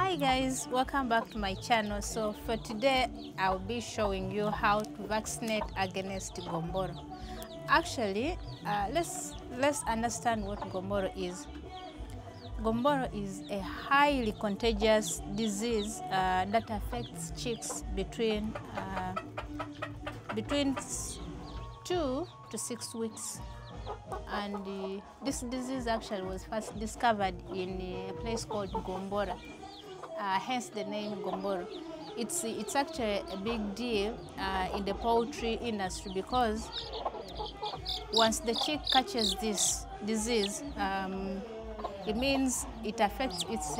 Hi guys, welcome back to my channel. So for today I'll be showing you how to vaccinate against Gumboro. Actually, let's understand what Gumboro is. Gumboro is a highly contagious disease that affects chicks between 2 to 6 weeks. And this disease actually was first discovered in a place called Gumboro, hence the name Gumboro. It's actually a big deal in the poultry industry because once the chick catches this disease, it means it affects its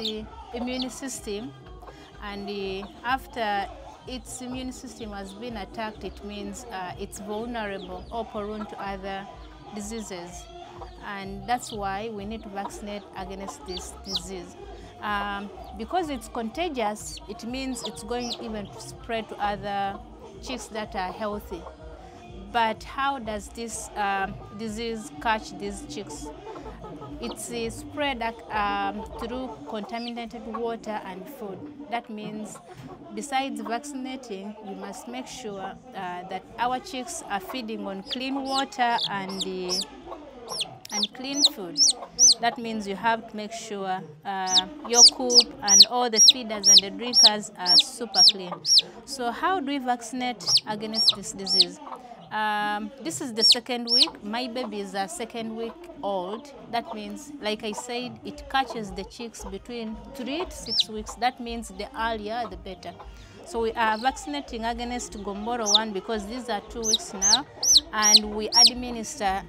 immune system, and after its immune system has been attacked, it means it's vulnerable or prone to other diseases, and that's why we need to vaccinate against this disease. Because it's contagious, it means it's going even to spread to other chicks that are healthy. But how does this disease catch these chicks? It's spread through contaminated water and food. That means besides vaccinating, you must make sure that our chicks are feeding on clean water and clean food. That means you have to make sure your coop and all the feeders and the drinkers are super clean. So how do we vaccinate against this disease? This is the second week. My baby is a second week old. That means, like I said, it catches the chicks between 3 to 6 weeks. That means the earlier, the better. So we are vaccinating against Gumboro 1 because these are 2 weeks now, and we administer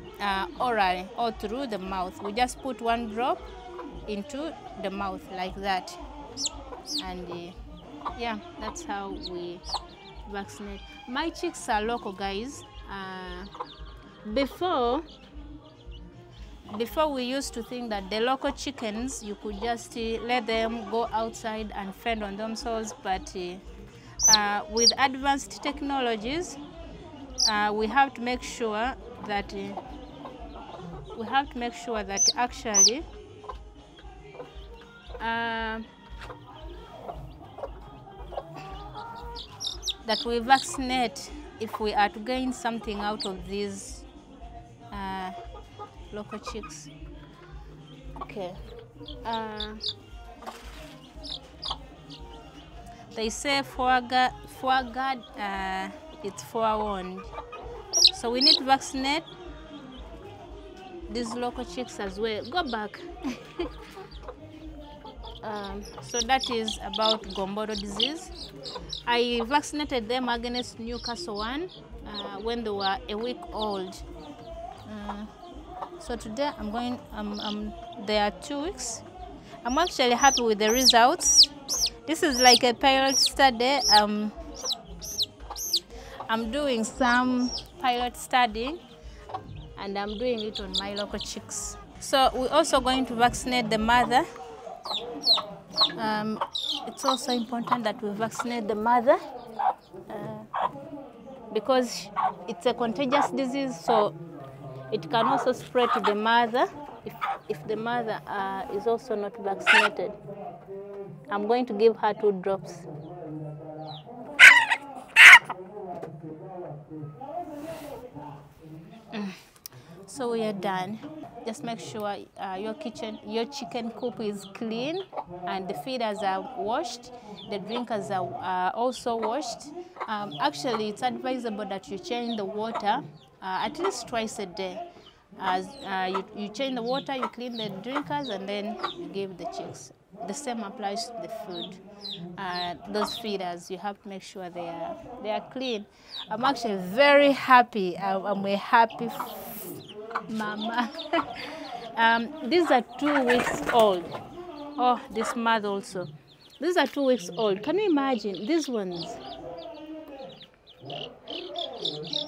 orally or through the mouth. We just put 1 drop into the mouth like that, and yeah, that's how we vaccinate. My chicks are local, guys. Before we used to think that the local chickens, you could just let them go outside and fend on themselves, but with advanced technologies, we have to make sure that actually that we vaccinate if we are to gain something out of these local chicks. Okay. They say foreguard, it's forewarned. So we need to vaccinate these local chicks as well. Go back. So that is about Gumboro disease. I vaccinated them against Newcastle 1 when they were a week old. So today they are 2 weeks. I'm actually happy with the results. This is like a pilot study. I'm doing some pilot study, and I'm doing it on my local chicks. So we're also going to vaccinate the mother. It's also important that we vaccinate the mother because it's a contagious disease, so it can also spread to the mother if the mother is also not vaccinated. I'm going to give her 2 drops. So we are done. Just make sure your chicken coop is clean and the feeders are washed. The drinkers are also washed. Actually, it's advisable that you change the water at least twice a day. As you change the water, you clean the drinkers, and then you give the chicks. The same applies to the food. Those feeders, you have to make sure they are clean. I'm actually very happy. I'm a happy mama. These are 2 weeks old. Oh, this mother also. These are 2 weeks old. Can you imagine these ones?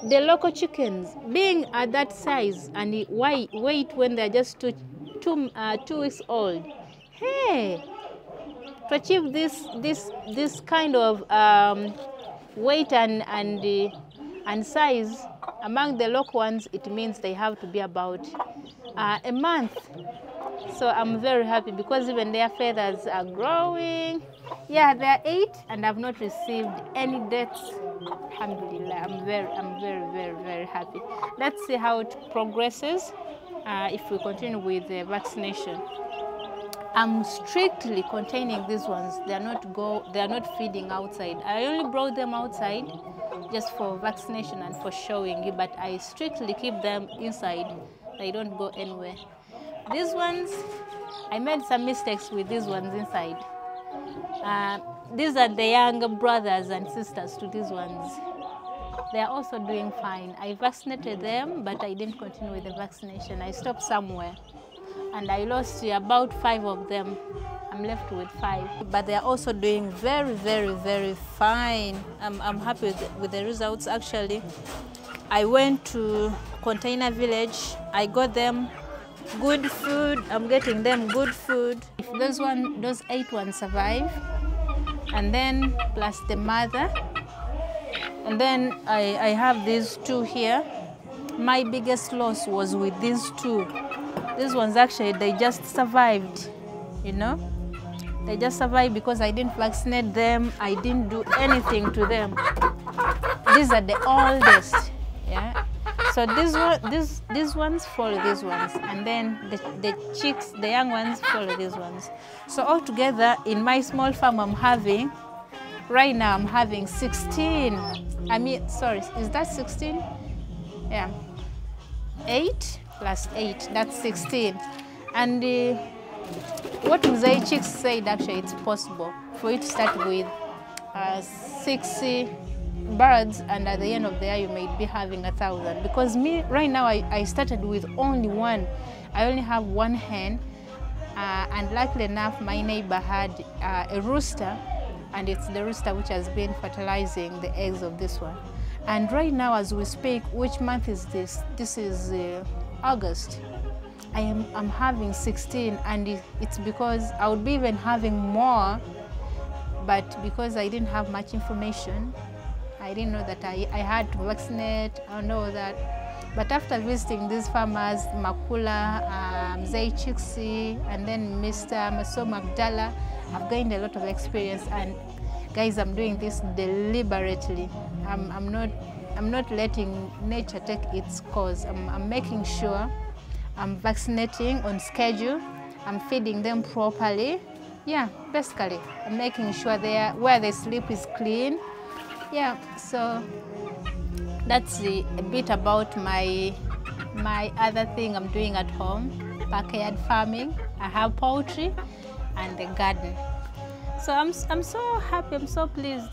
The local chickens being at that size and wait when they're just 2 weeks old. Hey, to achieve this kind of weight and size among the local ones, it means they have to be about a month. So I'm very happy because even their feathers are growing. Yeah, they're 8 and I've not received any deaths. Alhamdulillah, I'm very happy. Let's see how it progresses if we continue with the vaccination. I'm strictly containing these ones. They are not feeding outside. I only brought them outside just for vaccination and for showing you, but I strictly keep them inside. They don't go anywhere. These ones, I made some mistakes with these ones inside. These are the younger brothers and sisters to these ones. They are also doing fine. I vaccinated them, but I didn't continue with the vaccination. I stopped somewhere, and I lost about 5 of them. I'm left with 5, but they are also doing very fine. I'm happy with the results. Actually, I went to Container Village. I got them good food. I'm getting them good food. If those 8 ones survive, and then plus the mother, and then I have these 2 here. My biggest loss was with these 2. These ones actually, they just survived, you know. They just survived because I didn't vaccinate them. I didn't do anything to them. These are the oldest, yeah. So these ones follow these ones, and then the chicks, the young ones, follow these ones. So altogether, in my small farm I'm having, right now I'm having 16. I mean, sorry, is that 16? Yeah. 8 plus 8, that's 16. And what Mzai Chicks said, actually it's possible for you to start with 60 birds, and at the end of the year you may be having 1,000. Because me, right now, I started with only 1. I only have 1 hen, and luckily enough, my neighbor had a rooster, and it's the rooster which has been fertilizing the eggs of this one. And right now, as we speak, which month is this? This is August. I'm having 16, and it's because I would be even having more, but because I didn't have much information, I didn't know that I had to vaccinate. I know that. But after visiting these farmers, Makula, Mzai Chiksi, and then Mr. Masom Abdallah, I've gained a lot of experience. And guys, I'm doing this deliberately. I'm not letting nature take its course. I'm making sure I'm vaccinating on schedule. I'm feeding them properly. Yeah, basically, I'm making sure where they sleep is clean. Yeah, so that's a bit about my other thing I'm doing at home, backyard farming. I have poultry and the garden. So I'm so happy, I'm so pleased.